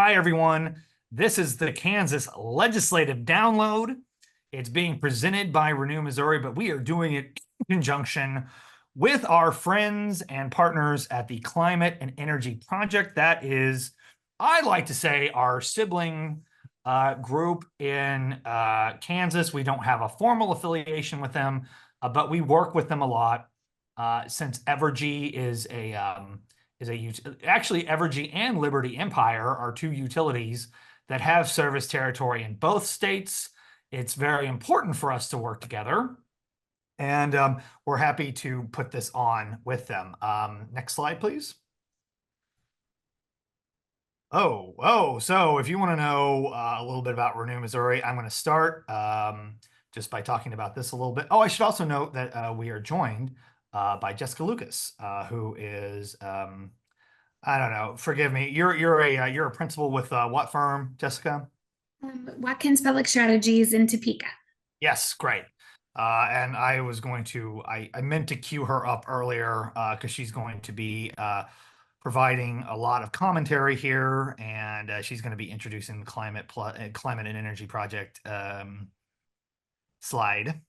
Hi, everyone. This is the Kansas Legislative Download. It's being presented by Renew Missouri, but we are doing it in conjunction with our friends and partners at the Climate and Energy Project. That is, I like to say, our sibling group in Kansas. We don't have a formal affiliation with them, but we work with them a lot since Evergy is actually Evergy and Liberty Empire are two utilities that have service territory in both states. It's very important for us to work together, and we're happy to put this on with them. Next slide, please. So if you want to know a little bit about Renew Missouri, I'm going to start just by talking about this a little bit. Oh, I should also note that we are joined by Jessica Lucas, who is I don't know. Forgive me. You're a principal with what firm, Jessica? Watkins Public Strategies in Topeka. Yes, great. And I meant to cue her up earlier because she's going to be providing a lot of commentary here, and she's going to be introducing the Climate and Energy Project slide.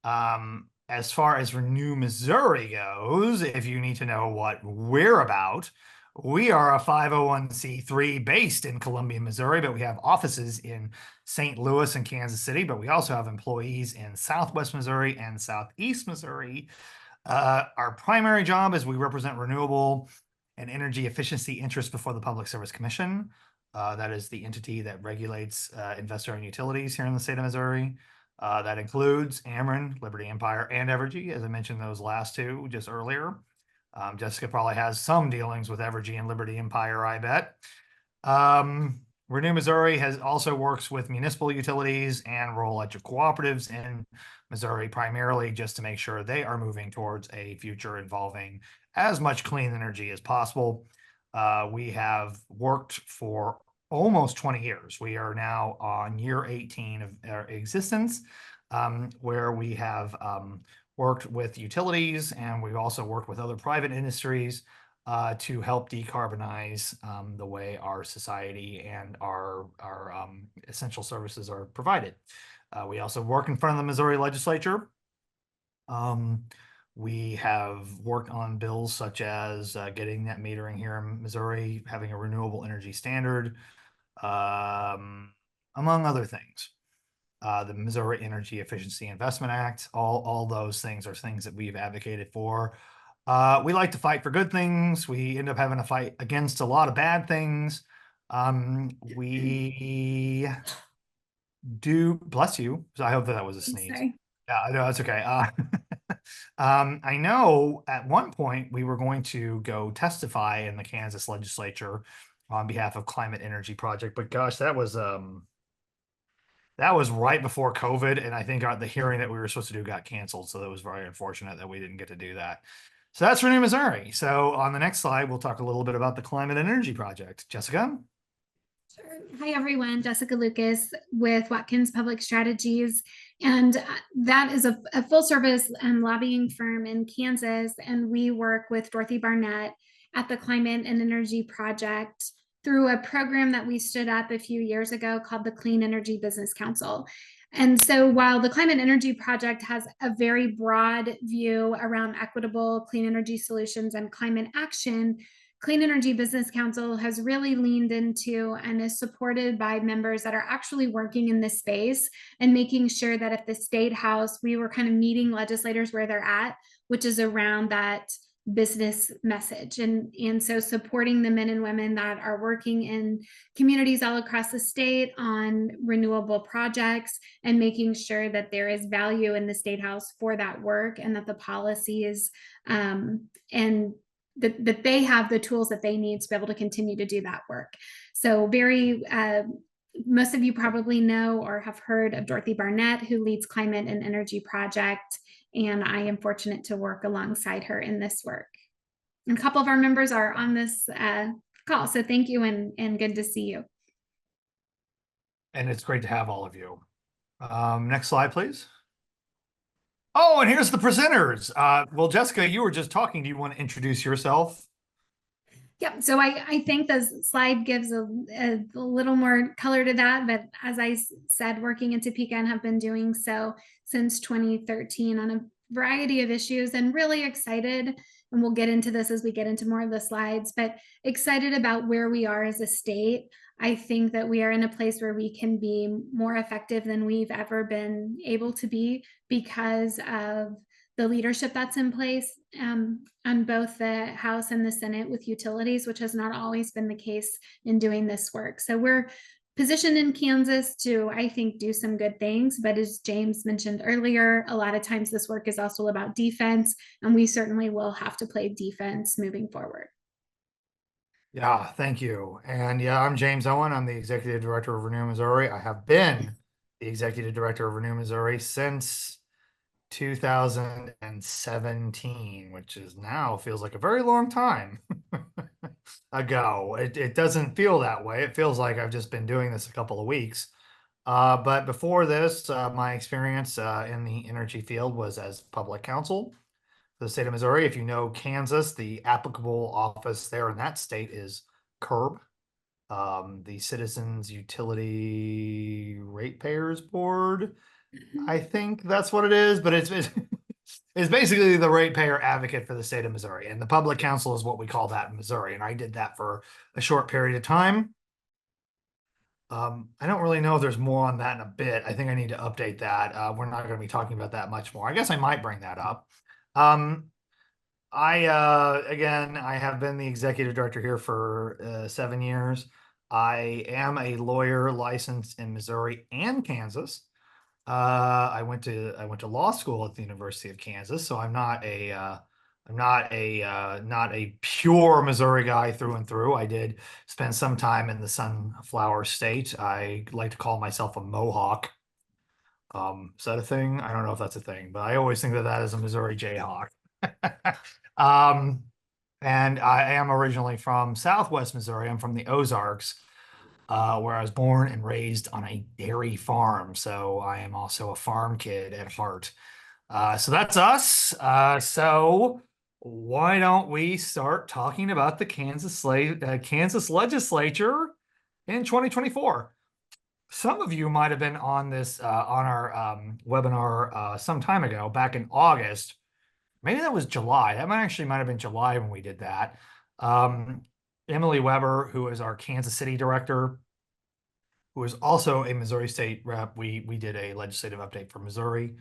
As far as Renew Missouri goes, if you need to know what we're about, we are a 501c3 based in Columbia, Missouri, but we have offices in St. Louis and Kansas City, but we also have employees in Southwest Missouri and Southeast Missouri. Our primary job is we represent renewable and energy efficiency interests before the Public Service Commission. That is the entity that regulates investor-owned utilities here in the state of Missouri. That includes Ameren, Liberty Empire, and Evergy, as I mentioned those last two just earlier. Jessica probably has some dealings with Evergy and Liberty Empire, I bet. Renew Missouri also works with municipal utilities and rural electric cooperatives in Missouri, primarily just to make sure they are moving towards a future involving as much clean energy as possible. We have worked for almost 20 years. We are now on year 18 of our existence, where we have worked with utilities, and we've also worked with other private industries to help decarbonize the way our society and our essential services are provided. We also work in front of the Missouri legislature. We have worked on bills such as getting net metering here in Missouri, having a renewable energy standard, among other things. The Missouri Energy Efficiency Investment Act, all those things are things that we've advocated for. We like to fight for good things. We end up having to fight against a lot of bad things. We do, bless you. So I hope that was a sneeze. Sorry. Yeah, no, that's okay. I know at one point we were going to go testify in the Kansas legislature on behalf of Climate Energy Project, but gosh, that was right before COVID, and I think the hearing that we were supposed to do got canceled, so that was very unfortunate that we didn't get to do that. So that's Renew Missouri. So on the next slide, we'll talk a little bit about the Climate and Energy Project. Jessica? Sure. Hi, everyone. Jessica Lucas with Watkins Public Strategies. And that is a full service lobbying firm in Kansas. And we work with Dorothy Barnett at the Climate and Energy Project through a program that we stood up a few years ago called the Clean Energy Business Council. And so while the Climate Energy Project has a very broad view around equitable clean energy solutions and climate action, Clean Energy Business Council has really leaned into and is supported by members that are actually working in this space and making sure that at the State House, we were kind of meeting legislators where they're at, which is around that business message. And so supporting the men and women that are working in communities all across the state on renewable projects and making sure that there is value in the State House for that work and that the policies and that they have the tools that they need to be able to continue to do that work. So most of you probably know or have heard of Dorothy Barnett, who leads Climate and Energy Project, and I am fortunate to work alongside her in this work. And a couple of our members are on this call, so thank you and good to see you. And it's great to have all of you. Next slide, please. Oh, and here's the presenters. Well, Jessica, you were just talking. Do you want to introduce yourself? Yep. So I think the slide gives a little more color to that. But as I said, working in Topeka and have been doing so since 2013 on a variety of issues, and really excited. And we'll get into this as we get into more of the slides, but excited about where we are as a state. I think that we are in a place where we can be more effective than we've ever been able to be because of the leadership that's in place on both the House and the Senate with utilities, which has not always been the case in doing this work. So we're positioned in Kansas to, I think, do some good things. But as James mentioned earlier, a lot of times this work is also about defense, and we certainly will have to play defense moving forward. Yeah, thank you. And yeah, I'm James Owen. I'm the executive director of Renew Missouri. I have been the executive director of Renew Missouri since 2017, which is now feels like a very long time ago. It doesn't feel that way. It feels like I've just been doing this a couple of weeks. But before this, my experience in the energy field was as public counsel for the state of Missouri. If you know Kansas, the applicable office there in that state is CURB, the Citizens Utility Ratepayers Board. I think that's what it is, but it's basically the ratepayer advocate for the state of Missouri, and the public counsel is what we call that in Missouri. And I did that for a short period of time. I don't really know if there's more on that in a bit. I think I need to update that. We're not going to be talking about that much more. I guess I might bring that up. Again, I have been the executive director here for 7 years. I am a lawyer licensed in Missouri and Kansas. I went to law school at the University of Kansas, so I'm not a not a pure Missouri guy through and through. I did spend some time in the Sunflower State. I like to call myself a Mohawk. Is that a thing? I don't know if that's a thing, but I always think that that is a Missouri Jayhawk. And I am originally from Southwest Missouri. I'm from the Ozarks, where I was born and raised on a dairy farm. So I am also a farm kid at heart. So that's us. So why don't we start talking about the Kansas legislature in 2024? Some of you might have been on this on our webinar some time ago, back in August. Maybe that was July. That might have been July when we did that. Emily Weber, who is our Kansas City director, who is also a Missouri State rep, we did a legislative update for Missouri.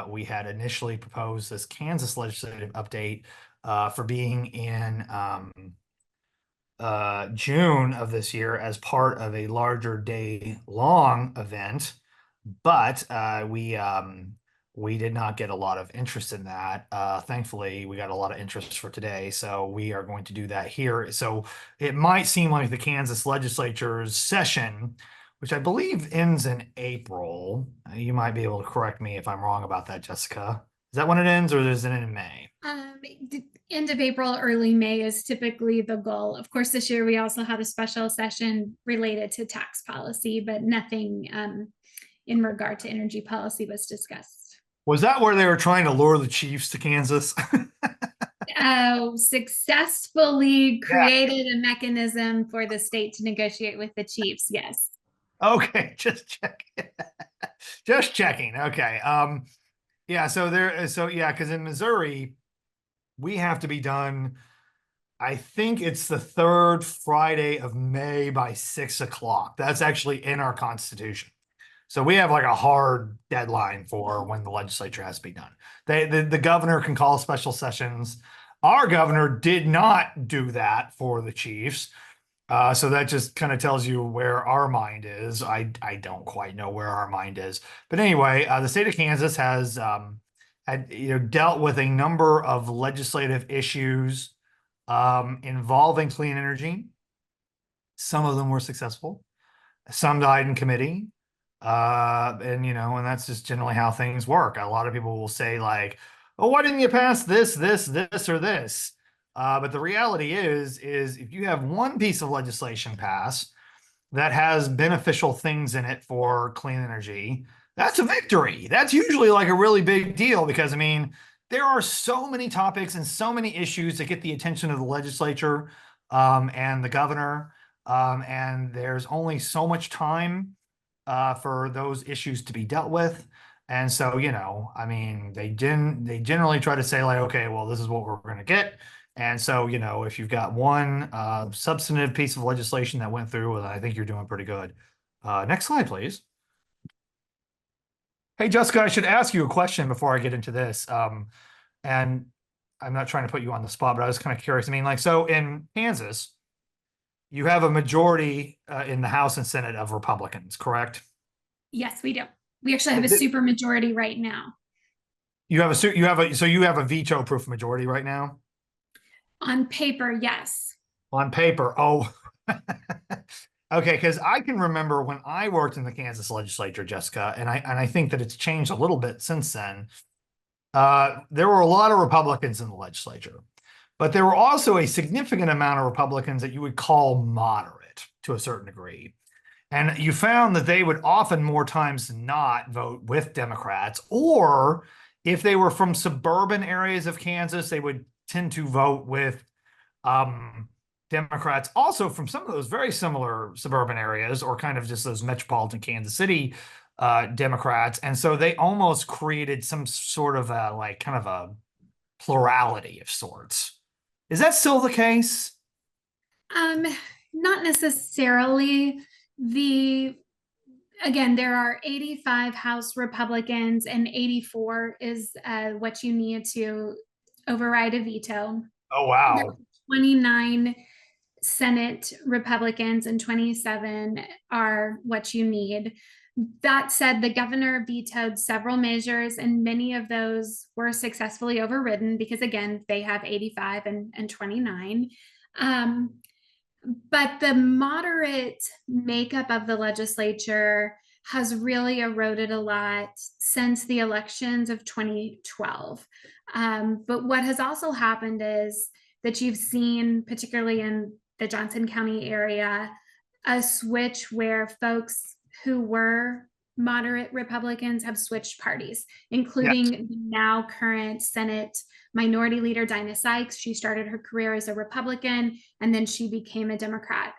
We had initially proposed this Kansas legislative update for being in June of this year as part of a larger day-long event, but we did not get a lot of interest in that. Thankfully, we got a lot of interest for today, so we are going to do that here. So it might seem like the Kansas legislature's session, which I believe ends in April. You might be able to correct me if I'm wrong about that, Jessica. Is that when it ends, or is it in May? End of April, early May is typically the goal. Of course, this year we also had a special session related to tax policy, but nothing in regard to energy policy was discussed. Was that where they were trying to lure the Chiefs to Kansas? Successfully created a mechanism for the state to negotiate with the Chiefs. Yes. Okay, just checking. Just checking. Okay. Yeah, because in Missouri, we have to be done. I think it's the third Friday of May by 6 o'clock. That's actually in our Constitution. So we have like a hard deadline for when the legislature has to be done. The governor can call special sessions. Our governor did not do that for the Chiefs. So that just kind of tells you where our mind is. I don't quite know where our mind is. But anyway, the state of Kansas has dealt with a number of legislative issues involving clean energy. Some of them were successful. Some died in committee. And that's just generally how things work. A lot of people will say like, oh, why didn't you pass this, or this? But the reality is if you have one piece of legislation pass that has beneficial things in it for clean energy, that's a victory. That's usually like a really big deal because, I mean, there are so many topics and so many issues that get the attention of the legislature and the governor, and there's only so much time for those issues to be dealt with. And so, I mean, they generally try to say like, okay, well, this is what we're going to get. And so, if you've got one substantive piece of legislation that went through, well, I think you're doing pretty good. Next slide, please. Hey, Jessica, I should ask you a question before I get into this. And I'm not trying to put you on the spot, but I was kind of curious. I mean, like, so in Kansas, you have a majority in the House and Senate of Republicans, correct? Yes, we do. We actually have a super majority right now. You have a veto-proof majority right now? On paper, yes. On paper, oh. Okay, because I can remember when I worked in the Kansas legislature, Jessica, and I think that it's changed a little bit since then. There were a lot of Republicans in the legislature, but there were also a significant amount of Republicans that you would call moderate to a certain degree. And you found that they would often more times than not vote with Democrats, or if they were from suburban areas of Kansas, they would tend to vote with Democrats also from some of those very similar suburban areas or kind of just those metropolitan Kansas City Democrats. And so they almost created some sort of a like kind of a plurality of sorts. Is that still the case? Um, Not necessarily. Again, there are 85 House Republicans and 84 is what you need to override a veto. Oh, There wow. are 29 Senate Republicans and 27 are what you need. That said, the governor vetoed several measures, and many of those were successfully overridden because, again, they have 85 and 29. But the moderate makeup of the legislature has really eroded a lot since the elections of 2012. But what has also happened is that you've seen, particularly in the Johnson County area, a switch where folks who were moderate Republicans have switched parties, Yes. including the now current Senate Minority Leader Dinah Sykes. She started her career as a Republican and then she became a Democrat.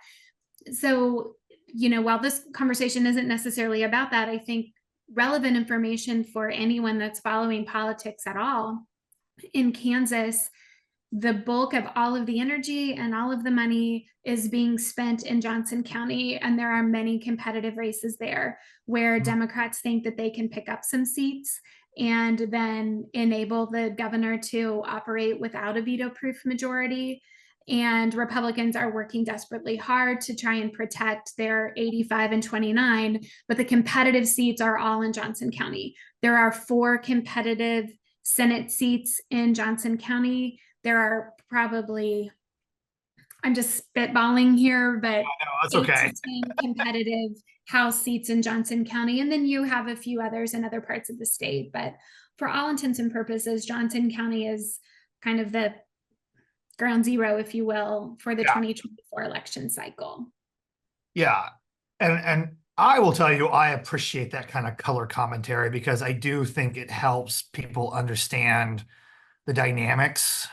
So, while this conversation isn't necessarily about that, I think relevant information for anyone that's following politics at all in Kansas, the bulk of all of the energy and all of the money is being spent in Johnson County. And there are many competitive races there where Democrats think that they can pick up some seats and then enable the governor to operate without a veto proof majority. And Republicans are working desperately hard to try and protect their 85 and 29, but the competitive seats are all in Johnson County. There are 4 competitive Senate seats in Johnson County. There are probably, I'm just spitballing here, but No, that's 8 okay. to 10 competitive House seats in Johnson County. And then you have a few others in other parts of the state. But for all intents and purposes, Johnson County is kind of the ground zero, if you will, for the Yeah. 2024 election cycle. Yeah. And I will tell you, I appreciate that kind of color commentary because I do think it helps people understand the dynamics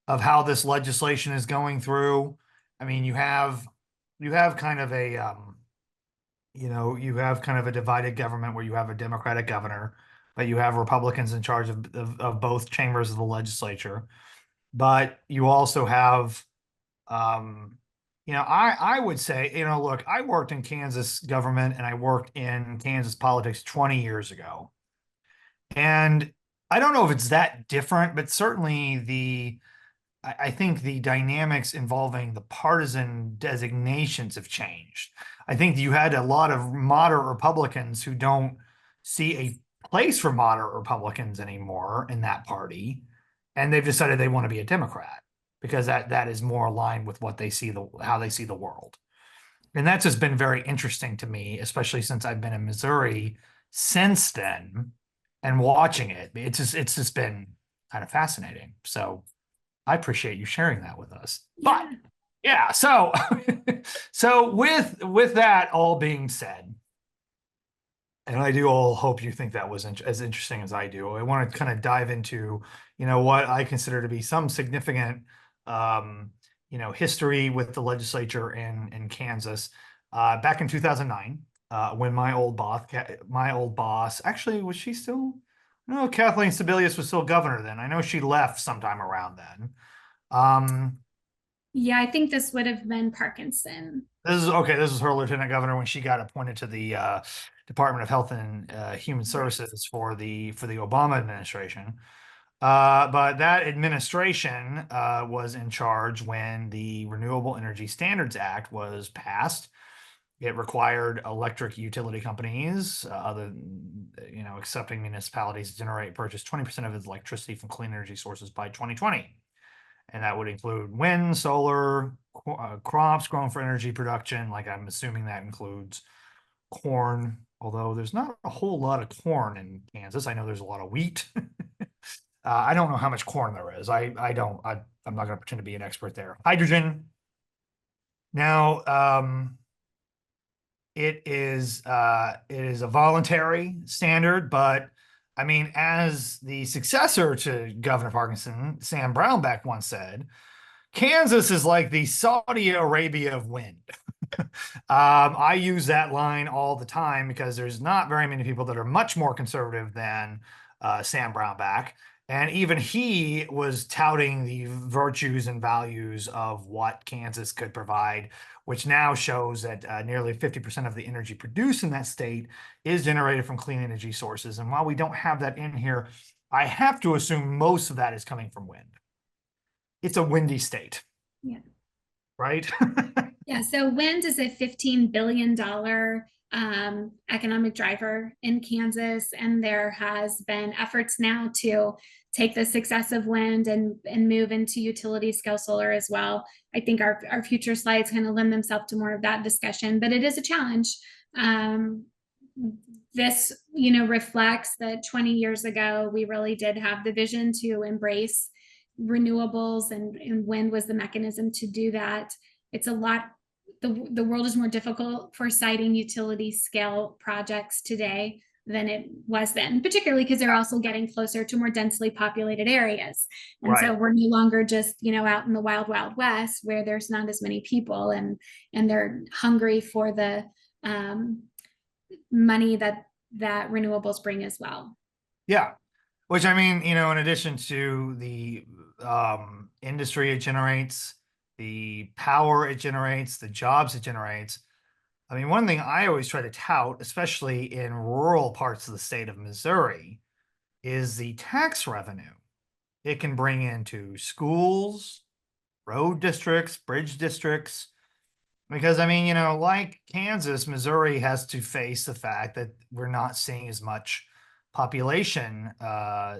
of how this legislation is going through. I mean, you have kind of a you have kind of a divided government where you have a Democratic governor, but you have Republicans in charge of both chambers of the legislature. But you also have I would say, look, I worked in Kansas government and I worked in Kansas politics 20 years ago. And I don't know if it's that different, but certainly I think the dynamics involving the partisan designations have changed. I think you had a lot of moderate Republicans who don't see a place for moderate Republicans anymore in that party, and they've decided they want to be a Democrat because that is more aligned with what they see how they see the world. And that's just been very interesting to me, especially since I've been in Missouri since then and watching it. It's just been kind of fascinating. So I appreciate you sharing that with us. But yeah, so so with that all being said, and I do all hope you think that was as interesting as I do. I want to kind of dive into, what I consider to be some significant history with the legislature in Kansas. Back in 2009, when my old boss, actually, was she still? No, Kathleen Sebelius was still governor then. I know she left sometime around then. Um, Yeah, I think this would have been Parkinson. this is okay. This is her lieutenant governor when she got appointed to the Department of Health and Human Right. Services for the Obama administration. But that administration was in charge when the Renewable Energy Standards Act was passed. It required electric utility companies, other accepting municipalities to generate purchase 20% of its electricity from clean energy sources by 2020. And that would include wind, solar, crops grown for energy production. Like I'm assuming that includes corn, although there's not a whole lot of corn in Kansas. I know there's a lot of wheat. I don't know how much corn there is. I'm not going to pretend to be an expert there. Hydrogen. Now, it is a voluntary standard, but I mean, as the successor to Governor Parkinson, Sam Brownback once said, Kansas is like the Saudi Arabia of wind. I use that line all the time because there's not very many people that are much more conservative than Sam Brownback. And even he was touting the virtues and values of what Kansas could provide, which now shows that nearly 50% of the energy produced in that state is generated from clean energy sources. And while we don't have that in here, I have to assume most of that is coming from wind. It's a windy state, Yeah. right? Yeah, so wind is a $15 billion economic driver in Kansas, and there has been efforts now to take the success of wind and move into utility scale solar as well. I think our future slides kind of lend themselves to more of that discussion, but it is a challenge. This, reflects that 20 years ago, we really did have the vision to embrace renewables, and wind was the mechanism to do that. It's a lot, the world is more difficult for siting utility scale projects today than it was then, particularly because they're also getting closer to more densely populated areas. And so Right. we're no longer just, out in the wild, wild west where there's not as many people, and they're hungry for the money that renewables bring as well. Yeah. Which I mean, in addition to the industry it generates, the power it generates, the jobs it generates. I mean, one thing I always try to tout, especially in rural parts of the state of Missouri, is the tax revenue it can bring into schools, road districts, bridge districts. Because I mean, like Kansas, Missouri has to face the fact that we're not seeing as much population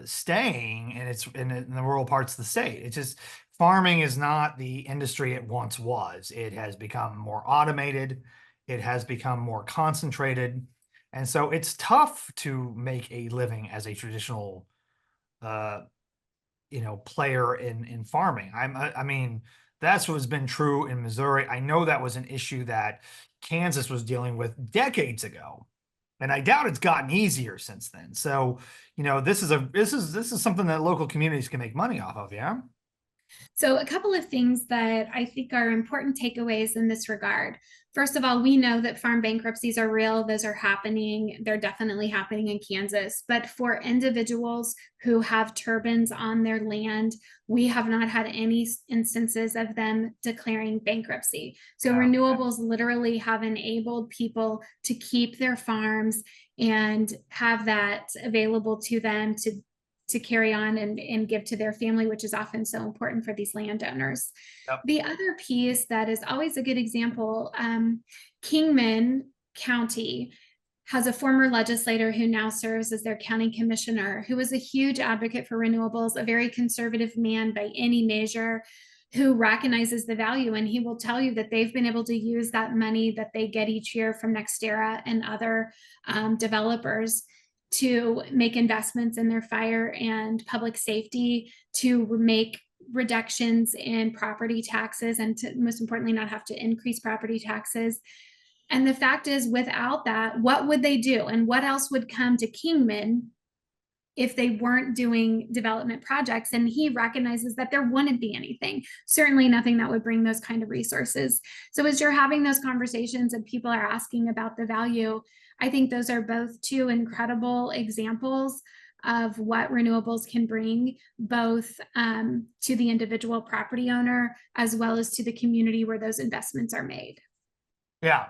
staying in the rural parts of the state. It's just farming is not the industry it once was. It has become more automated, it has become more concentrated, and so it's tough to make a living as a traditional uh player in farming. I mean, that's what's been true in Missouri. I know that was an issue that Kansas was dealing with decades ago, and I doubt it's gotten easier since then. So, this is something that local communities can make money off of, yeah. So, a couple of things that I think are important takeaways in this regard. First of all, we know that farm bankruptcies are real, those are happening. They're definitely happening in Kansas. But for individuals who have turbines on their land, we have not had any instances of them declaring bankruptcy. So, Yeah. renewables literally have enabled people to keep their farms and have that available to them to carry on and give to their family, which is often so important for these landowners. Yep. The other piece that is always a good example, Kingman County has a former legislator who now serves as their county commissioner, who was a huge advocate for renewables, a very conservative man by any measure, who recognizes the value. And he will tell you that they've been able to use that money that they get each year from NextEra and other developers to make investments in their fire and public safety, to make reductions in property taxes, and to, most importantly, not have to increase property taxes. And the fact is, without that, what would they do? And what else would come to Kingman if they weren't doing development projects. And he recognizes that there wouldn't be anything, certainly nothing that would bring those kind of resources. So as you're having those conversations and people are asking about the value, I think those are both two incredible examples of what renewables can bring, both to the individual property owner as well as to the community where those investments are made. Yeah,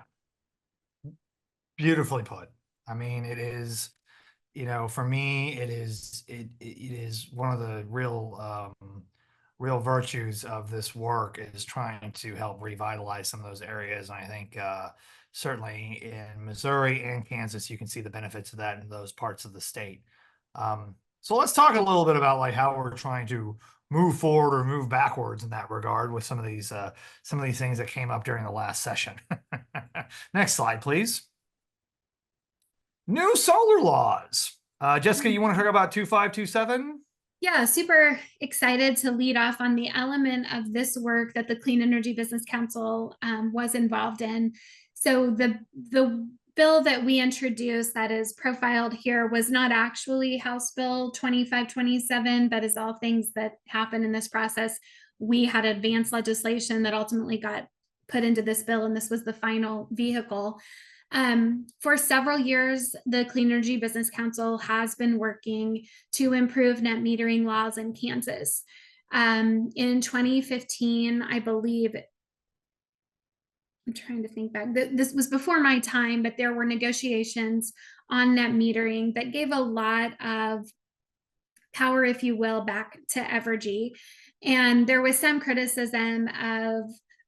beautifully put. I mean, it is, for me, it is one of the real virtues of this work is trying to help revitalize some of those areas. And I think certainly in Missouri and Kansas, you can see the benefits of that in those parts of the state. So let's talk a little bit about like how we're trying to move forward or move backwards in that regard with some of these things that came up during the last session. Next slide, please. New solar laws. Jessica, you want to talk about 2527? Yeah, super excited to lead off on the element of this work that the Clean Energy Business Council was involved in. So the bill that we introduced that is profiled here was not actually House Bill 2527. That is all things that happen in this process. We had advanced legislation that ultimately got put into this bill, and this was the final vehicle. For several years, the Clean Energy Business Council has been working to improve net metering laws in Kansas. In 2015, I believe, I'm trying to think back, this was before my time, but there were negotiations on net metering that gave a lot of power, if you will, back to Evergy. And there was some criticism of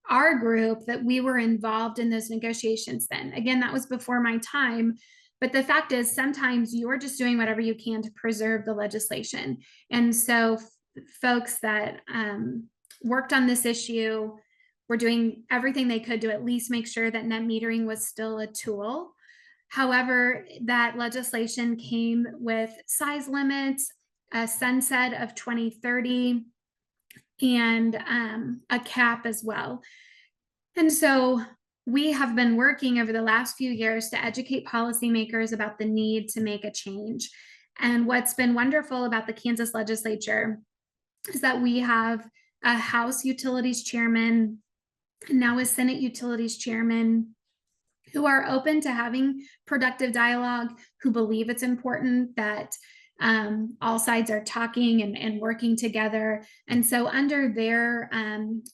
our group that we were involved in those negotiations then. Again, that was before my time. But the fact is, sometimes you're just doing whatever you can to preserve the legislation. And so folks that worked on this issue were doing everything they could to at least make sure that net metering was still a tool. However, that legislation came with size limits, a sunset of 2030, and a cap as well. And so we have been working over the last few years to educate policymakers about the need to make a change. And what's been wonderful about the Kansas legislature is that we have a House Utilities Chairman, and now a Senate Utilities Chairman, who are open to having productive dialogue, who believe it's important that all sides are talking and working together. And so under their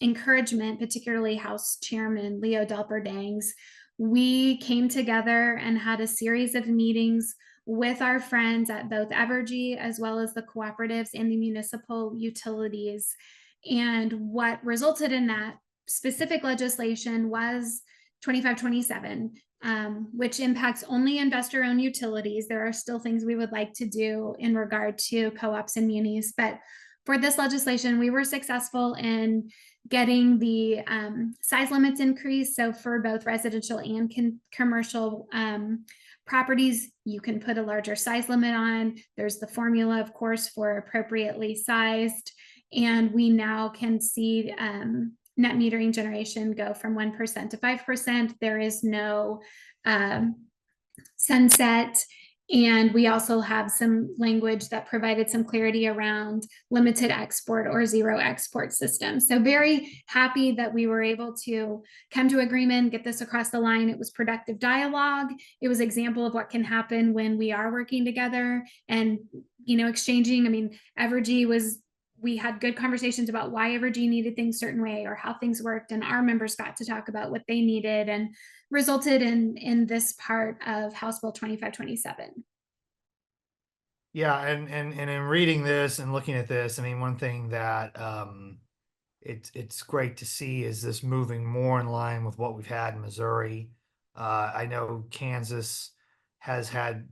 encouragement, particularly House Chairman Leo Delper-Dangs, we came together and had a series of meetings with our friends at both Evergy as well as the cooperatives and the municipal utilities. And what resulted in that specific legislation was 2527, which impacts only investor-owned utilities. There are still things we would like to do in regard to co-ops and munis, but for this legislation, we were successful in getting the size limits increased. So for both residential and commercial properties, you can put a larger size limit on. There's the formula, of course, for appropriately sized, and we now can see net metering generation go from 1% to 5%. There is no sunset. And we also have some language that provided some clarity around limited export or zero export systems. So very happy that we were able to come to agreement, get this across the line. It was productive dialogue. It was an example of what can happen when we are working together and, exchanging. I mean, Evergy we had good conversations about why Evergy needed things a certain way or how things worked, and our members got to talk about what they needed, and resulted in this part of House Bill 2527. Yeah, and in reading this and looking at this, I mean, one thing that it's great to see is this moving more in line with what we've had in Missouri. I know Kansas has had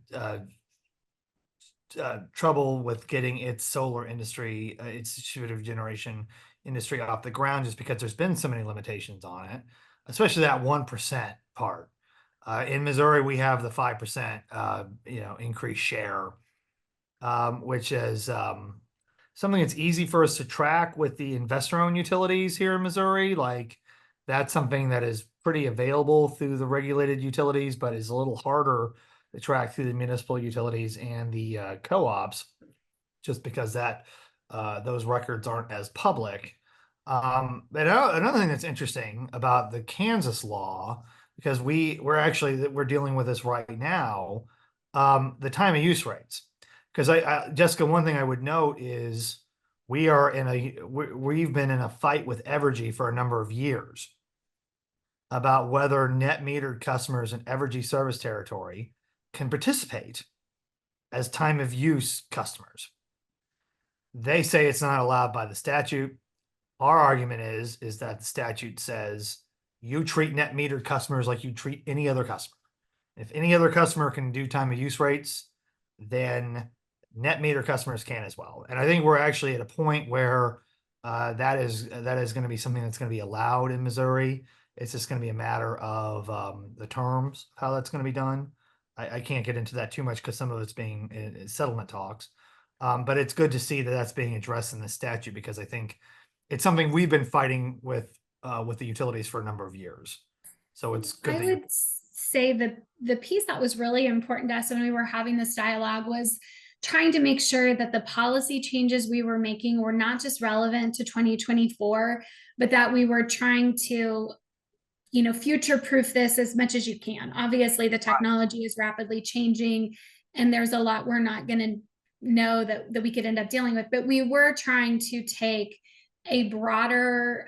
trouble with getting its solar industry, its distributed generation industry off the ground, just because there's been so many limitations on it, especially that 1% part. In Missouri, we have the 5%, increased share, which is something that's easy for us to track with the investor-owned utilities here in Missouri. Like that's something that is pretty available through the regulated utilities, but is a little harder to track through the municipal utilities and the co-ops. just because that those records aren't as public. But another thing that's interesting about the Kansas law, because we're dealing with this right now, the time of use rates. Because Jessica, one thing I would note is we've been in a fight with Evergy for a number of years about whether net metered customers in Evergy service territory can participate as time of use customers. They say it's not allowed by the statute. Our argument is that the statute says you treat net metered customers like you treat any other customer. If any other customer can do time of use rates, then net meter customers can as well. And I think we're actually at a point where that is going to be something that's going to be allowed in Missouri. It's just going to be a matter of the terms, how that's going to be done. I can't get into that too much because some of it's being in settlement talks. But it's good to see that that's being addressed in the statute, because I think it's something we've been fighting with the utilities for a number of years. So it's good. I would say the piece that was really important to us when we were having this dialogue was trying to make sure that the policy changes we were making were not just relevant to 2024, but that we were trying to, future proof this as much as you can. Obviously, the technology is rapidly changing, and there's a lot we're not going to know that we could end up dealing with. But we were trying to take a broader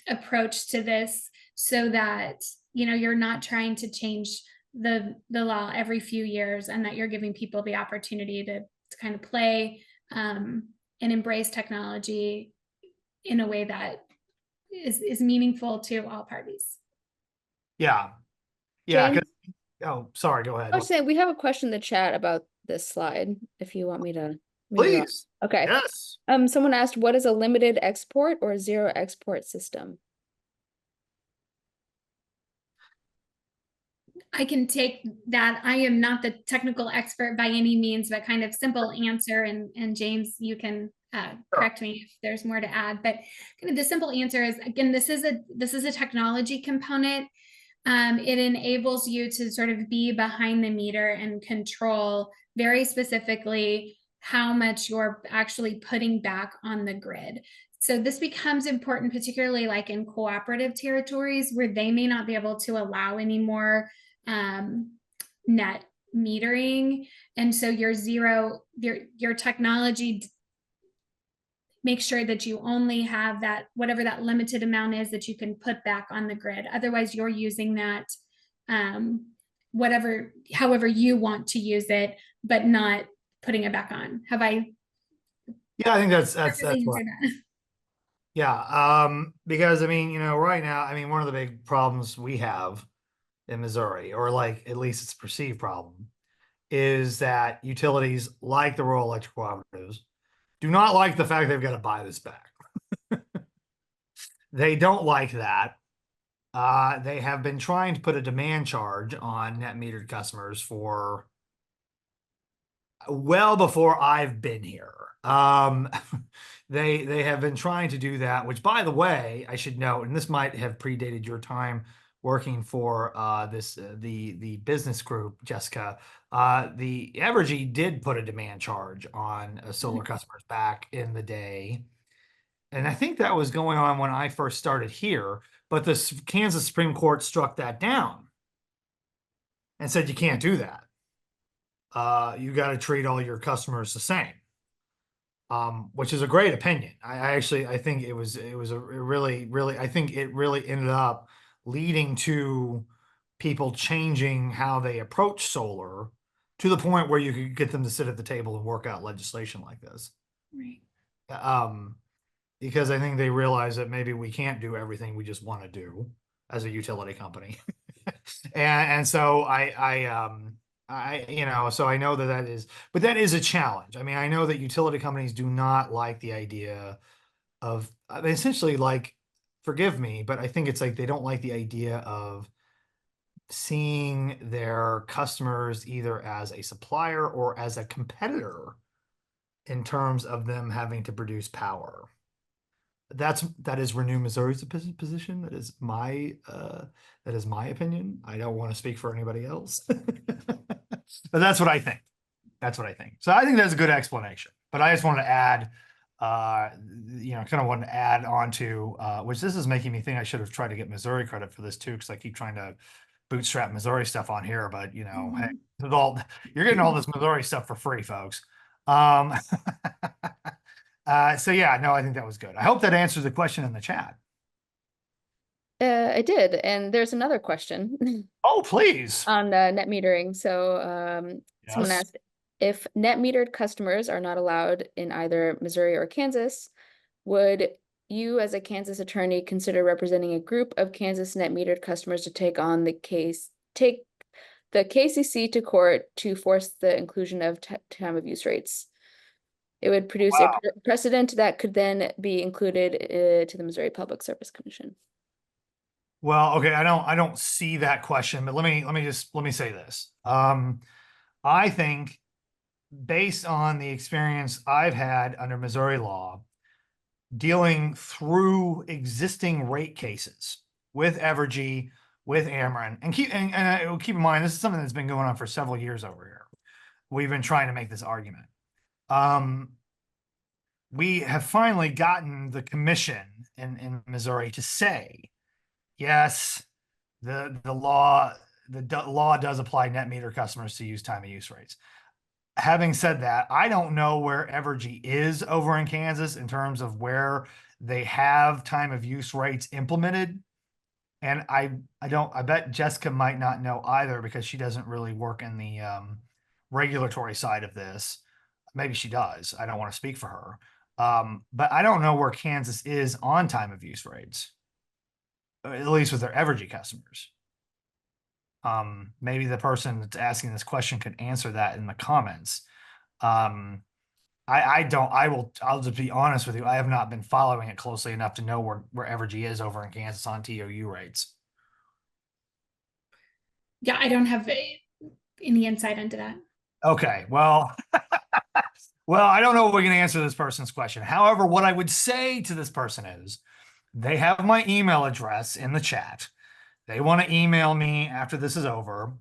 approach to this, so that you're not trying to change the law every few years, and that you're giving people the opportunity to kind of play and embrace technology in a way that is meaningful to all parties. Yeah. Oh, sorry, go ahead. I was saying we have a question in the chat about this slide, if you want me to Please. Okay. Yes. Someone asked, what is a limited export or zero export system? I can take that. I am not the technical expert by any means, but kind of simple answer. And James, you can correct me if there's more to add. But kind of the simple answer is, again, this is a technology component. It enables you to sort of be behind the meter and control very specifically how much you're actually putting back on the grid. So this becomes important, particularly like in cooperative territories where they may not be able to allow any more net metering. And so your technology make sure that you only have that, whatever that limited amount is, that you can put back on the grid. Otherwise, you're using that however you want to use it, but not putting it back on. Have I? Yeah, I think that's right. Yeah, because I mean, right now, I mean, one of the big problems we have in Missouri, or like at least it's a perceived problem, is that utilities like the rural electric cooperatives do not like the fact they've got to buy this back. They don't like that. They have been trying to put a demand charge on net metered customers for well before I've been here. They have been trying to do that, which, by the way, I should note, and this might have predated your time working for the business group, Jessica. The Evergy did put a demand charge on solar customers back in the day, and I think that was going on when I first started here. But the Kansas Supreme Court struck that down and said you can't do that. You got to treat all your customers the same, which is a great opinion. I think it was a really I think it really ended up leading to people changing how they approach solar, to the point where you could get them to sit at the table and work out legislation like this. Right. Because I think they realize that maybe we can't do everything we just want to do as a utility company. and so so I know that is, but that is a challenge. I mean, I know that utility companies do not like the idea of, I mean, essentially, like, forgive me, but I think it's like they don't like the idea of seeing their customers either as a supplier or as a competitor in terms of them having to produce power. That is Renew Missouri's position. That is my opinion. I don't want to speak for anybody else, but that's what I think. So I think that's a good explanation. But I just wanted to add, kind of wanted to add on to, which this is making me think I should have tried to get Missouri credit for this too, because I keep trying to bootstrap Missouri stuff on here, but hey, Mhm. you're getting all this Missouri stuff for free, folks. Um, so yeah, no, I think that was good. I hope that answers the question in the chat. I did, and there's another question Oh, please. on net metering. So someone Yes. asked if net metered customers are not allowed in either Missouri or Kansas, would you as a Kansas attorney consider representing a group of Kansas net metered customers to take the KCC to court to force the inclusion of time of use rates? It would produce a Wow. precedent that could then be included to the Missouri Public Service Commission. Well, okay, I don't see that question, but let me say this. I think based on the experience I've had under Missouri law, dealing through existing rate cases with Evergy, with Ameren, and keep in mind this is something that's been going on for several years over here. We've been trying to make this argument. We have finally gotten the commission in Missouri to say, yes, the law does apply net meter customers to use time of use rates. Having said that, I don't know where Evergy is over in Kansas in terms of where they have time of use rates implemented. And I bet Jessica might not know either because she doesn't really work in the regulatory side of this. Maybe she does. I don't want to speak for her. But I don't know where Kansas is on time of use rates, at least with their Evergy customers. Maybe the person that's asking this question could answer that in the comments. I'll just be honest with you. I have not been following it closely enough to know where Evergy is over in Kansas on TOU rates. Yeah, I don't have any insight into that. Okay, well, I don't know if we can answer this person's question. However, what I would say to this person is they have my email address in the chat. They want to email me after this is over.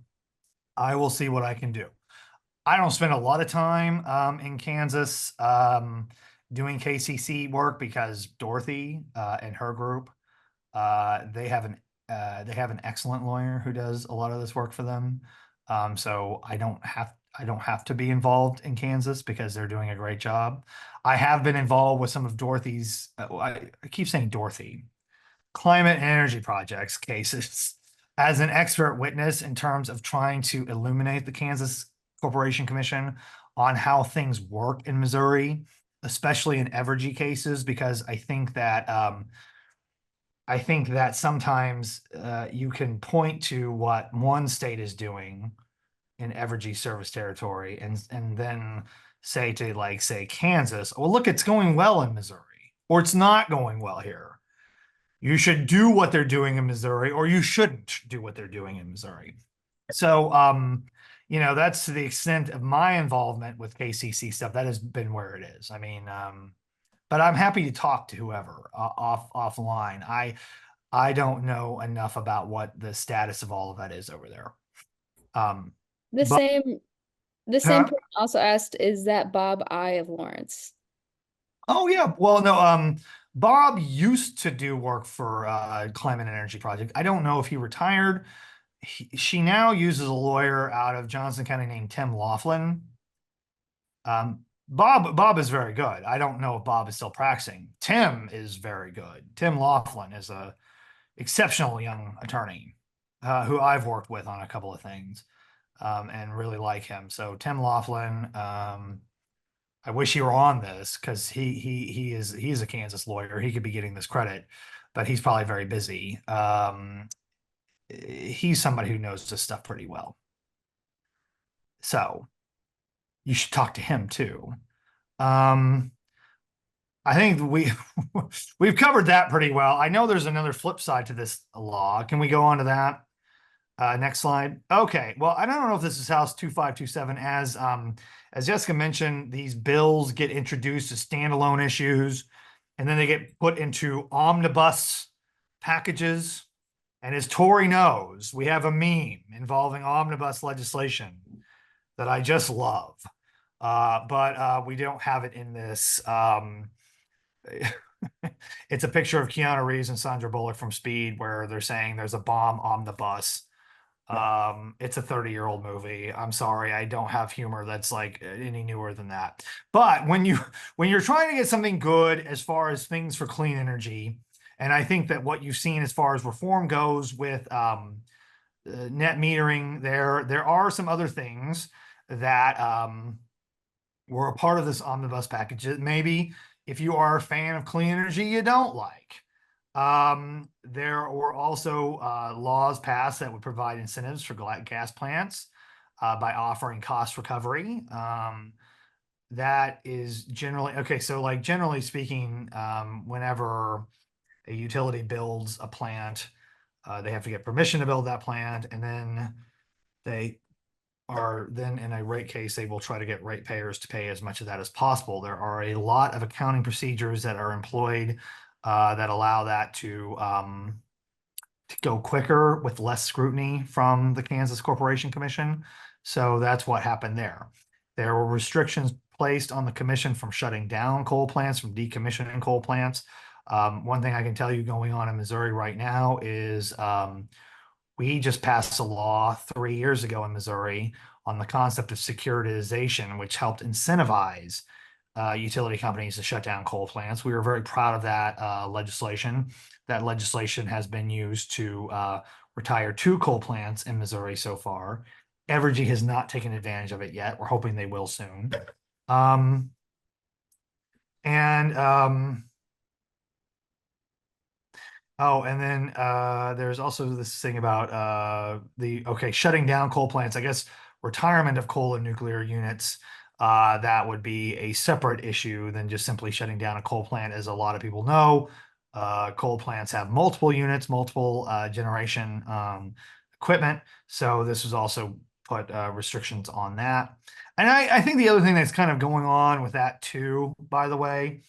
I will see what I can do. I don't spend a lot of time in Kansas doing KCC work because Dorothy and her group they have an excellent lawyer who does a lot of this work for them. So I don't have to be involved in Kansas because they're doing a great job. I have been involved with some of Dorothy's. I keep saying Dorothy, climate and energy projects cases as an expert witness in terms of trying to illuminate the Kansas Corporation Commission on how things work in Missouri, especially in Evergy cases, because I think that sometimes you can point to what one state is doing in Evergy service territory and then say to say Kansas, well, look, it's going well in Missouri, or it's not going well here. You should do what they're doing in Missouri, or you shouldn't do what they're doing in Missouri. So, that's to the extent of my involvement with KCC stuff. That has been where it is. I mean, but I'm happy to talk to whoever offline. I don't know enough about what the status of all of that is over there. The But same person also asked, is that Bob I of Lawrence? oh yeah, well no, Bob used to do work for Climate and Energy Project. I don't know if he retired. She now uses a lawyer out of Johnson County named Tim Laughlin. Bob is very good. I don't know if Bob is still practicing. Tim is very good. Tim Laughlin is a exceptional young attorney who I've worked with on a couple of things and really like him. So Tim Laughlin, I wish he were on this because he's a Kansas lawyer. He could be getting this credit, but he's probably very busy. He's somebody who knows this stuff pretty well. So you should talk to him too. I think we've covered that pretty well. I know there's another flip side to this law. Can we go on to that? Next slide. Okay. Well, I don't know if this is House 2527. As Jessica mentioned, these bills get introduced as standalone issues, and then they get put into omnibus packages. And as Tori knows, we have a meme involving omnibus legislation that I just love. but we don't have it in this. It's a picture of Keanu Reeves and Sandra Bullock from Speed, where they're saying there's a bomb on the bus. It's a 30-year-old movie. I'm sorry, I don't have humor that's like any newer than that. But when you're trying to get something good as far as things for clean energy, and I think that what you've seen as far as reform goes with net metering, there are some other things that were a part of this omnibus package that maybe if you are a fan of clean energy, you don't like. There were also laws passed that would provide incentives for gas plants by offering cost recovery. That is generally okay. So, like generally speaking, whenever a utility builds a plant, they have to get permission to build that plant, and then they are then in a rate case, they will try to get ratepayers to pay as much of that as possible. There are a lot of accounting procedures that are employed that allow that to go quicker with less scrutiny from the Kansas Corporation Commission. So that's what happened there. There were restrictions placed on the commission from shutting down coal plants, from decommissioning coal plants. One thing I can tell you going on in Missouri right now is we just passed a law 3 years ago in Missouri on the concept of securitization, which helped incentivize utility companies to shut down coal plants. We were very proud of that legislation. That legislation has been used to retire 2 coal plants in Missouri so far. Evergy has not taken advantage of it yet. We're hoping they will soon. Oh, and then there's also this thing about shutting down coal plants. I guess retirement of coal and nuclear units, that would be a separate issue than just simply shutting down a coal plant. As a lot of people know, coal plants have multiple units, multiple generation equipment. So this was also put restrictions on that. And I think the other thing that's kind of going on with that too, by the way,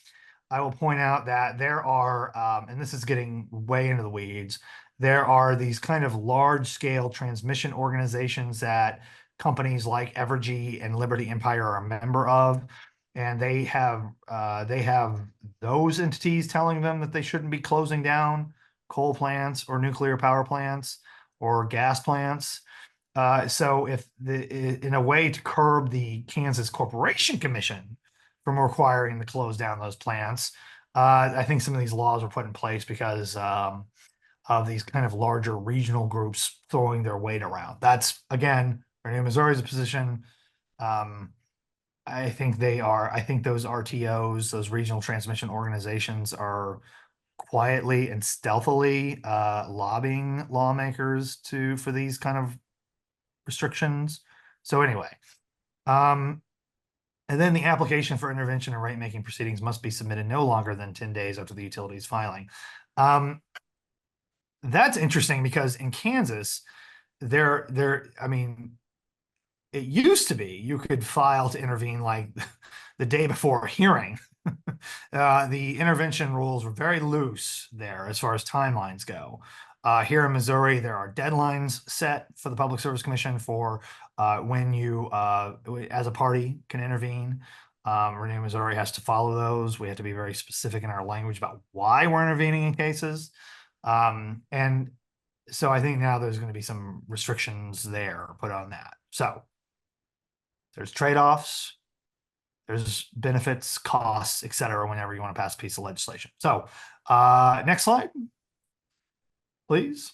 I will point out that there are, and this is getting way into the weeds, there are these kind of large scale transmission organizations that companies like Evergy and Liberty Empire are a member of. And they have those entities telling them that they shouldn't be closing down coal plants or nuclear power plants or gas plants. So in a way to curb the Kansas Corporation Commission from requiring to close down those plants, I think some of these laws were put in place because of these kind of larger regional groups throwing their weight around. That's again, Renew Missouri's position. I think those RTOs, those regional transmission organizations, are quietly and stealthily lobbying lawmakers for these kind of restrictions. So anyway, and then the application for intervention and rate making proceedings must be submitted no longer than 10 days after the utility's filing. That's interesting because in Kansas, I mean, it used to be you could file to intervene like the day before a hearing. The intervention rules were very loose there as far as timelines go. Here in Missouri, there are deadlines set for the Public Service Commission for when you, as a party, can intervene. Renew Missouri has to follow those. We have to be very specific in our language about why we're intervening in cases. And so I think now there's going to be some restrictions there put on that. So there's trade-offs, there's benefits, costs, et cetera, whenever you want to pass a piece of legislation. So next slide, please.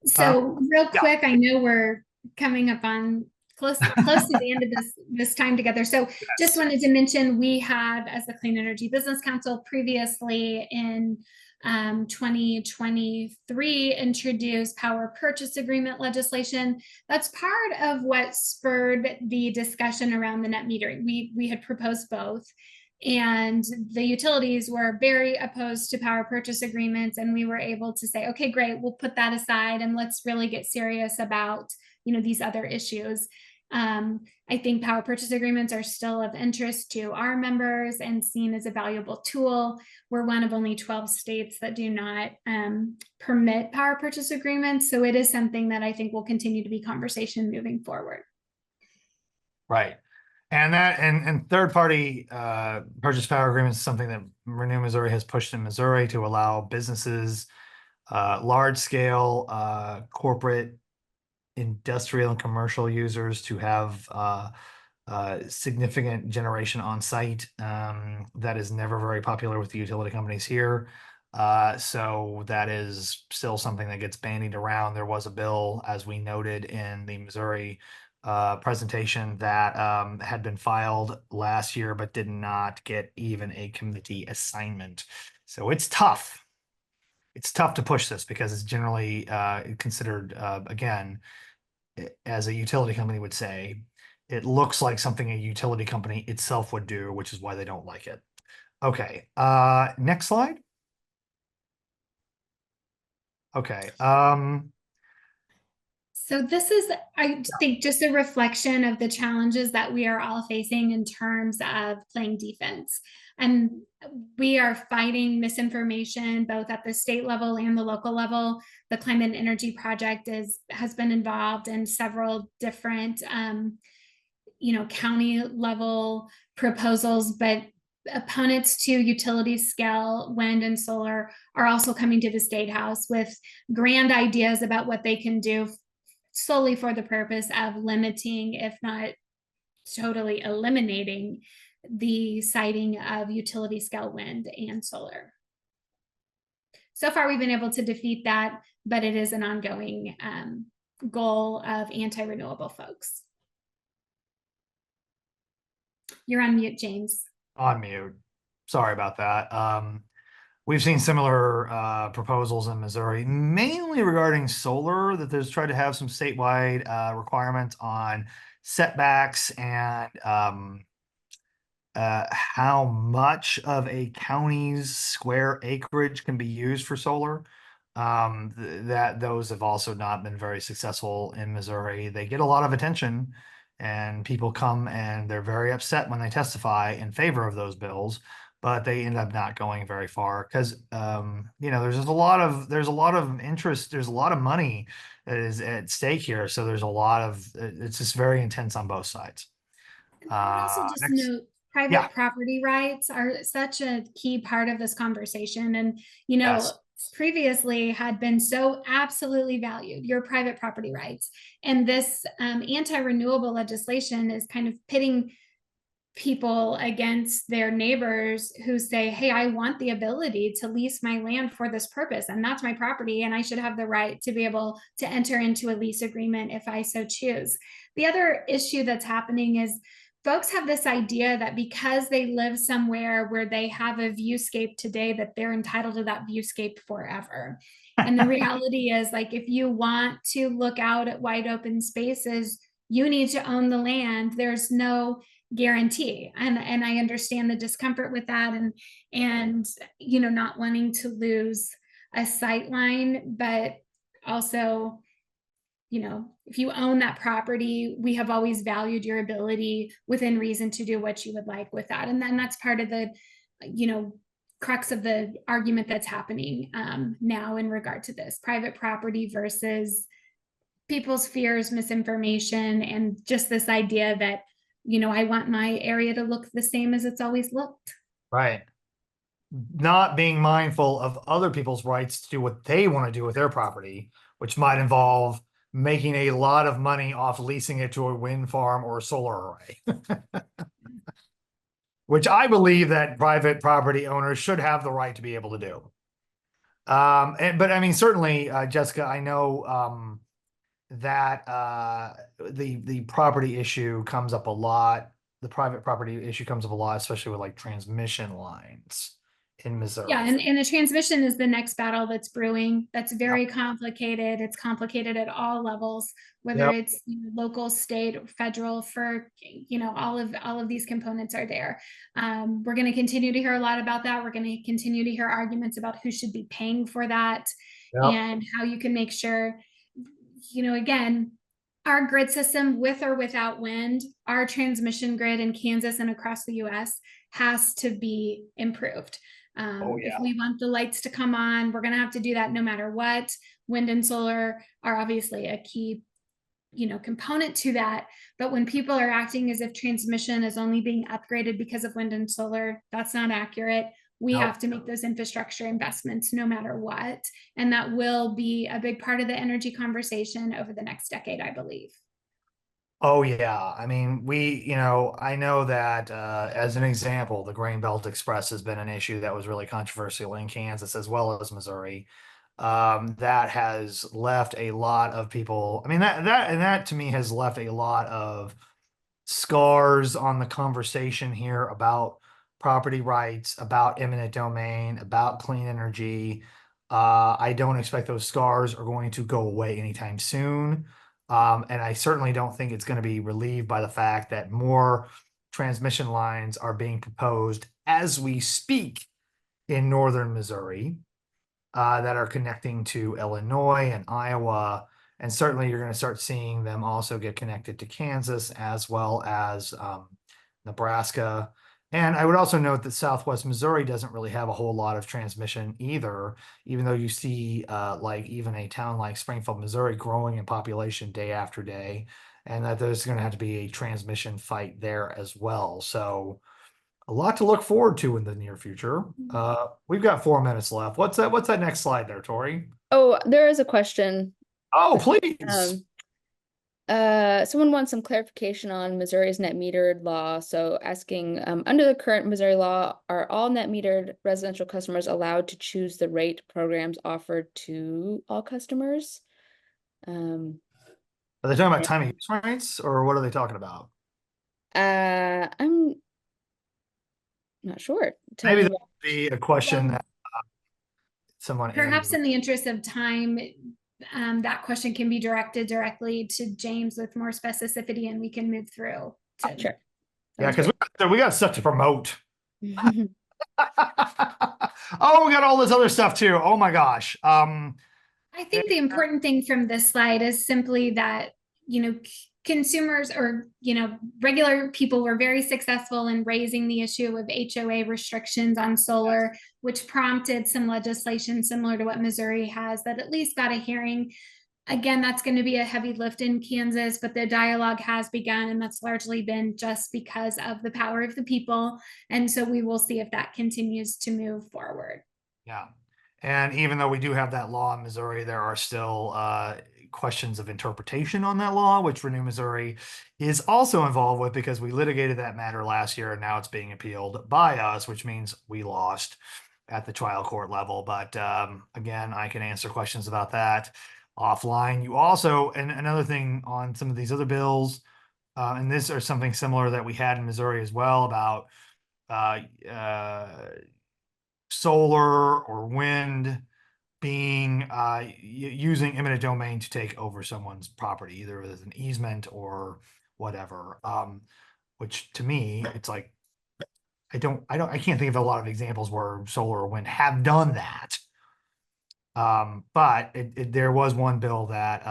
So real quick, I know we're coming up on close to the end of this time together. So just wanted to mention, we had, as the Clean Energy Business Council, previously in 2023 introduced power purchase agreement legislation. That's part of what spurred the discussion around the net metering. We had proposed both, and the utilities were very opposed to power purchase agreements, and we were able to say, okay, great, we'll put that aside and let's really get serious about these other issues. I think power purchase agreements are still of interest to our members and seen as a valuable tool. We're one of only 12 states that do not permit power purchase agreements. So it is something that I think will continue to be conversation moving forward. Right. And that and third party purchase power agreements is something that Renew Missouri has pushed in Missouri to allow businesses, large scale corporate, industrial and commercial users to have significant generation on site. That is never very popular with the utility companies here. So that is still something that gets bandied around. There was a bill, as we noted in the Missouri presentation, that had been filed last year, but did not get even a committee assignment. So it's tough. It's tough to push this because it's generally considered, again, as a utility company would say, it looks like something a utility company itself would do, which is why they don't like it. Okay, next slide. Okay, So this is, I think, just a reflection of the challenges that we are all facing in terms of playing defense. And we are fighting misinformation both at the state level and the local level. The Climate and Energy Project has been involved in several different county level proposals, but opponents to utility scale wind and solar are also coming to the state house with grand ideas about what they can do solely for the purpose of limiting, if not totally eliminating, the siting of utility scale wind and solar. So far, we've been able to defeat that, but it is an ongoing goal of anti-renewable folks. You're on mute, James. on mute. Sorry about that. We've seen similar proposals in Missouri, mainly regarding solar, that there's tried to have some statewide requirements on setbacks and how much of a county's square acreage can be used for solar. That those have also not been very successful in Missouri. They get a lot of attention, and people come and they're very upset when they testify in favor of those bills, but they end up not going very far because there's just there's a lot of interest, there's a lot of money that is at stake here. So there's a lot of it's just very intense on both sides. I would also just Next. note private property rights are such a key part of this conversation. And, Yes. previously had been so absolutely valued, your private property rights. And this anti-renewable legislation is kind of pitting people against their neighbors who say, hey, I want the ability to lease my land for this purpose, and that's my property, and I should have the right to be able to enter into a lease agreement if I so choose. The other issue that's happening is folks have this idea that because they live somewhere where they have a viewscape today, that they're entitled to that viewscape forever. And the reality is, like, if you want to look out at wide open spaces, you need to own the land. There's no guarantee. And I understand the discomfort with that, and not wanting to lose a sight line, but also, if you own that property, we have always valued your ability within reason to do what you would like with that. And then that's part of the, crux of the argument that's happening now in regard to this private property versus people's fears, misinformation, and just this idea that, I want my area to look the same as it's always looked. Right. Not being mindful of other people's rights to do what they want to do with their property, which might involve making a lot of money off leasing it to a wind farm or a solar array. Which I believe that private property owners should have the right to be able to do. But I mean, certainly, Jessica, I know that the property issue comes up a lot. The private property issue comes up a lot, especially with like transmission lines in Missouri. Yeah, and the transmission is the next battle that's brewing. That's very complicated. It's complicated at all levels, whether it's local, state, federal, for all of these components are there. We're going to continue to hear a lot about that. We're going to continue to hear arguments about who should be paying for that and how you can make sure, again, our grid system, with or without wind, our transmission grid in Kansas and across the US has to be improved. If we want the lights to come on, we're going to have to do that no matter what. Wind and solar are obviously a key component to that. But when people are acting as if transmission is only being upgraded because of wind and solar, that's not accurate. We Nope. have to make those infrastructure investments no matter what. And that will be a big part of the energy conversation over the next decade, I believe. Oh yeah. I mean, I know that as an example, the Grain Belt Express has been an issue that was really controversial in Kansas as well as Missouri. That has left a lot of people. I mean, that to me has left a lot of scars on the conversation here about property rights, about eminent domain, about clean energy. I don't expect those scars are going to go away anytime soon. And I certainly don't think it's going to be relieved by the fact that more transmission lines are being proposed as we speak in northern Missouri that are connecting to Illinois and Iowa. And certainly you're going to start seeing them also get connected to Kansas as well as Nebraska. And I would also note that Southwest Missouri doesn't really have a whole lot of transmission either, even though you see like even a town like Springfield, Missouri growing in population day after day, and that there's going to have to be a transmission fight there as well. So a lot to look forward to in the near future. We've got 4 minutes left. What's that next slide there, Tori? Oh, there is a question. Oh, please. Someone wants some clarification on Missouri's net metered law. So asking, under the current Missouri law, are all net metered residential customers allowed to choose the rate programs offered to all customers? Are they talking about time of use rights or what are they talking about? I'm not sure. Tell Maybe me that would be a question that someone Perhaps in the interest of time, that question can be directed directly to James with more specificity, and we can move through. Sure. Yeah, because we got stuff to promote. Oh, we got all this other stuff too. Oh my gosh. I think the important thing from this slide is simply that, consumers or, regular people were very successful in raising the issue of HOA restrictions on solar, which prompted some legislation similar to what Missouri has that at least got a hearing. Again, that's going to be a heavy lift in Kansas, but the dialogue has begun, and that's largely been just because of the power of the people. And so we will see if that continues to move forward. Yeah. And even though we do have that law in Missouri, there are still questions of interpretation on that law, which Renew Missouri is also involved with because we litigated that matter last year and now it's being appealed by us, which means we lost at the trial court level. But again, I can answer questions about that offline. You also, and another thing on some of these other bills, and this or something similar that we had in Missouri as well about solar or wind being using eminent domain to take over someone's property, either as an easement or whatever. Which to me, it's like I can't think of a lot of examples where solar or wind have done that. But there was one bill that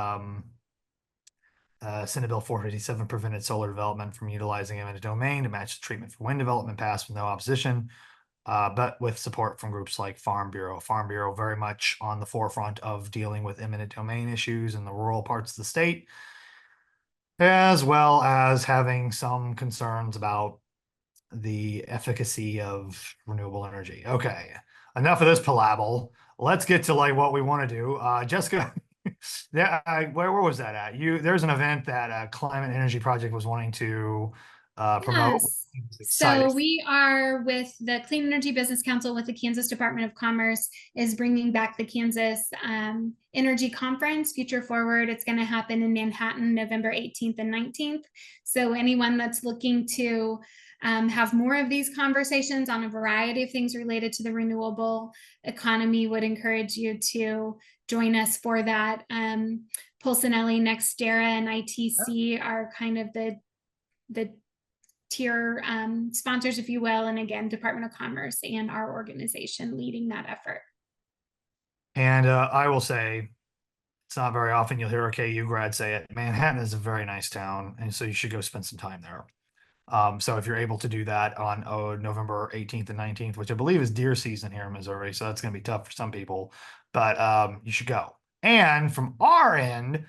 Senate Bill 457 prevented solar development from utilizing eminent domain to match the treatment for wind development, passed with no opposition. But with support from groups like Farm Bureau. Farm Bureau very much on the forefront of dealing with eminent domain issues in the rural parts of the state, as well as having some concerns about the efficacy of renewable energy. Okay, enough of this palabble. Let's get to like what we want to do. Jessica, where was that at? There's an event that Climate Energy Project was wanting to promote. Yes. So we are with the Clean Energy Business Council with the Kansas Department of Commerce is bringing back the Kansas Energy Conference, Future Forward. It's going to happen in Manhattan, November 18th and 19th. So anyone that's looking to have more of these conversations on a variety of things related to the renewable economy would encourage you to join us for that. Pulsanelli, NextEra, and ITC are kind of the tier sponsors, if you will, and again, Department of Commerce and our organization leading that effort. And I will say, it's not very often you'll hear a KU grad say it. Manhattan is a very nice town, and so you should go spend some time there. So if you're able to do that on November 18th and 19th, which I believe is deer season here in Missouri, so that's going to be tough for some people, but you should go. And from our end,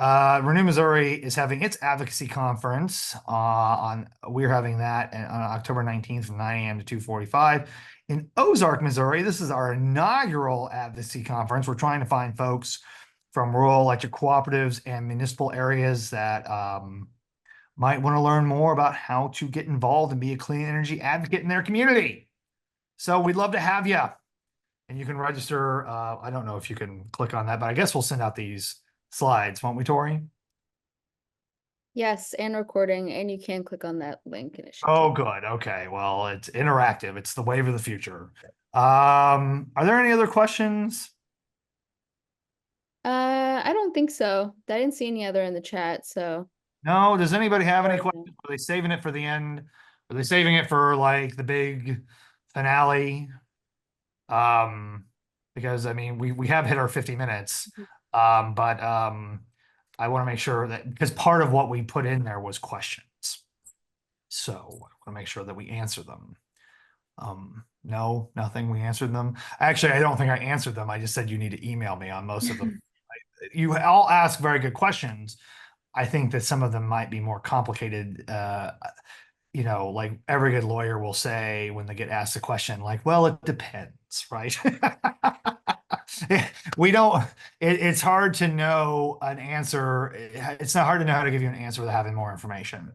Renew Missouri is having its advocacy conference we're having that on October 19th from 9 a.m. to 2:45 in Ozark, Missouri. This is our inaugural advocacy conference. We're trying to find folks from rural electric cooperatives and municipal areas that might want to learn more about how to get involved and be a clean energy advocate in their community. So we'd love to have you. And you can register. I don't know if you can click on that, but I guess we'll send out these slides, won't we, Tori? Yes, and recording, and you can click on that link and it should Oh, take. good. Okay. Well, it's interactive. It's the wave of the future. Are there any other questions? I don't think so. I didn't see any other in the chat, so. No? Does anybody have any Or- questions? Are they saving it for the end? Are they saving it for like the big finale? Because I mean, we have hit our 50 minutes. But I want to make sure that because part of what we put in there was questions. So I want to make sure that we answer them. No, nothing. We answered them. Actually, I don't think I answered them. I just said you need to email me on most of them. You all ask very good questions. I think that some of them might be more complicated. Like every good lawyer will say when they get asked a question, like, well, it depends, right? We don't, it's hard to know an answer. It's not hard to know how to give you an answer without having more information.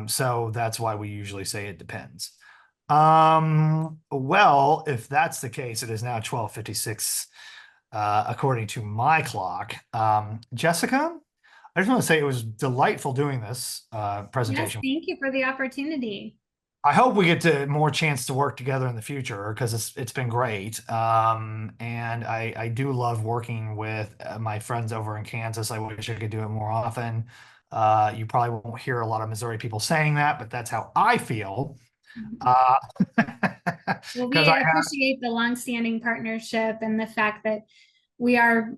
So that's why we usually say it depends. Well, if that's the case, it is now 12:56, according to my clock. Jessica, I just want to say it was delightful doing this Yes, presentation. thank you for the opportunity. I hope we get to more chance to work together in the future because it's been great. And I do love working with my friends over in Kansas. I wish I could do it more often. You probably won't hear a lot of Missouri people saying that, but that's how I feel. Well, we Because I have, appreciate the longstanding partnership and the fact that we are,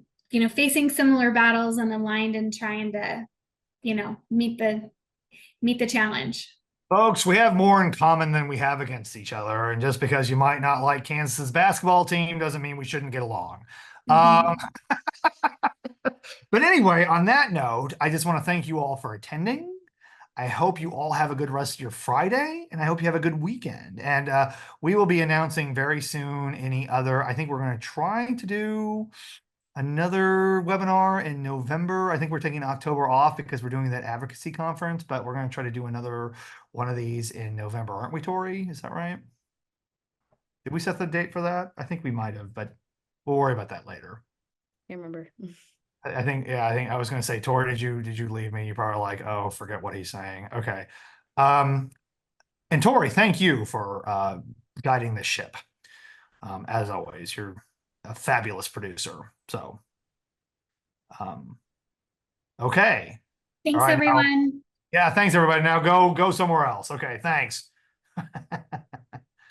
facing similar battles and aligned and trying to, meet the challenge. folks, we have more in common than we have against each other. And just because you might not like Kansas's basketball team doesn't mean we shouldn't get along. But anyway, on that note, I just want to thank you all for attending. I hope you all have a good rest of your Friday, and I hope you have a good weekend. And we will be announcing very soon I think we're going to try to do another webinar in November. I think we're taking October off because we're doing that advocacy conference, but we're going to try to do another one of these in November, aren't we, Tori? Is that right? Did we set the date for that? I think we might have, but we'll worry about that later. Can't remember. I think I was going to say, Tori, did you leave me? You're probably like, oh, forget what he's saying. Okay. And Tori, thank you for guiding this ship. As always, you're a fabulous producer. So, okay. Thanks, All right, everyone. yeah, thanks everybody. Now go somewhere else. Okay, thanks.